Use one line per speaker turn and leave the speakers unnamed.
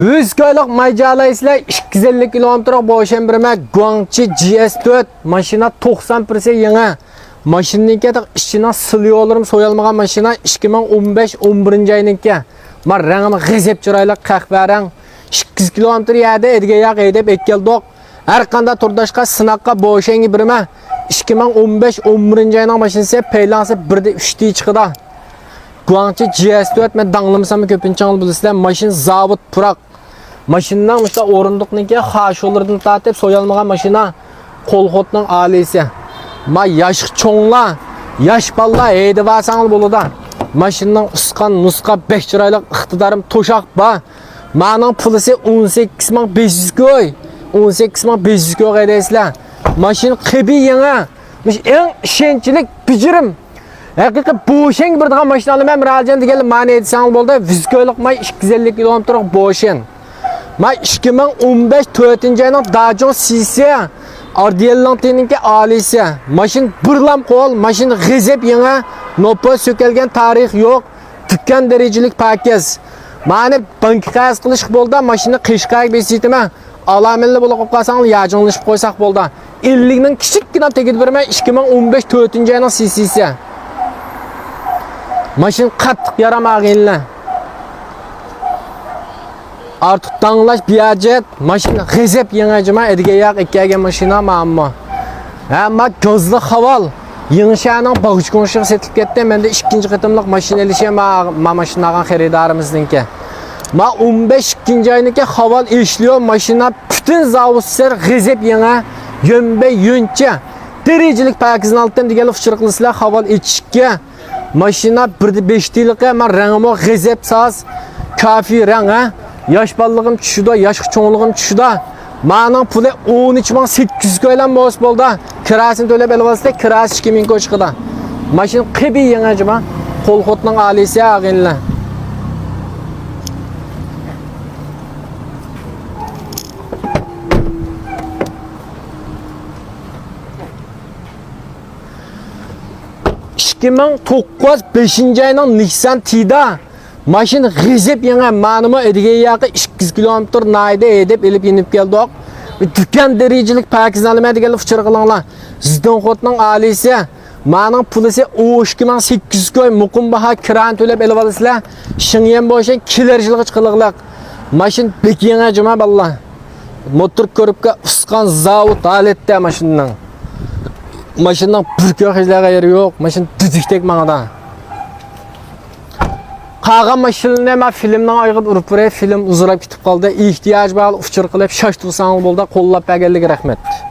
100 maycala isle 250 kilometre boşan birime Guangqi GS4 maşina 90% yeni. Maşinninki içine sılıyor olurum soyalmagan maşina 2015-11 ayınınki. Mar rengimi gizep çırayla kahvereng 200 kilometre yerde edgeyak edip etkeldik. Her kanda turdaşka sınakka boşan birime 2015-11 ayının maşinisi peylansı 1'de 3'de çıkıda. Guangqi GS4 men danglamasam köpünçe anıl bilirsinizler maşin zavut purak. Maşindan işte orunduqnınki xaş olurdan tatip soyalmagan maşina kolxotның alisi. Ma yaş çoğunla, yaş balla eydi varsanız boluda. Maşindan uskan, nuska 5 çıraylık iqtidarım toşaq ba. Manın pulisi 18.500 koy. 18.500 koy edeysizler. Maşin qibi yeni. En şençilik bicirim. Hakikaten boşen bir daha maşin alıp hem ralcan digeli mani etseniz boldu. 100 koyluq may 250 kilometre boşen. Ma 2015 4. ayının Dajon CC Ardiyelantininki alisi. Maşin birlam kol, maşin gizep yeni. Nopo sökelgen tarih yok. Dükkan derecelik paket. Mani banki qayız qilish boldu. Maşini qishqaq besitime. Alamelli bulup qalsanız yajonlashib qo'ysak boldu. 50'nin kichikkina tegid berme 2015 4. ayının CC'si. Maşin qattiq yaramag'inlar. Artık tanlaş biyajet maşina gizep yengacıma edgeyak ikkiga maşina mamma. Ama gözlü haval yengşanın bağış konuşuq setilib ketdi. Mende ikinci qitimliq maşina elişe ma maşinagan xaridarimizninki. Ma 15 ikinci ayınki haval işliyor maşina bütün zavutlar gizep yenge yönbe yönçe. Derecelik pakizin altından digeli fışırıqlısılar haval içki. Maşina 1.5 deylik ama rengimo gizep saz kafi reng. Yaş ballığım düşüda, yaş çoğunluğum düşüda. Manın pulu 13.800 koylan boğuz boldu. Kirasını töle belvazda, kirası 2000 koy çıkıda. Maşin qibi yengacıma, kolxotның alisi ağınla. Kimin 5. ayının Nissan Tida. Maşin gizep yenge manımı edgeyağı 200 kilometre nayda edip elip yenip geldik. Dükkan derecelik pakizini alıp gelip fıçırı kılanlar. Zidon xotның alisi. Manın pulisi 2800 koy mukum baha kiran tölep elip alısılar. Şınyen boşan kilercilik çıkılıqlıq. Maşin bek yenge cuma balla. Motor körüpke uskan zavut alette maşindan. Maşindan bir köxizlerge yeri yok. Maşin düdüktek mağda. Qağa maşinine ma filmden aygıp urup buraya film uzurap kitip kaldı. İhtiyaç bağlı uçur qilib şaş tursanız bolda qollap bəgəllik rəhmət.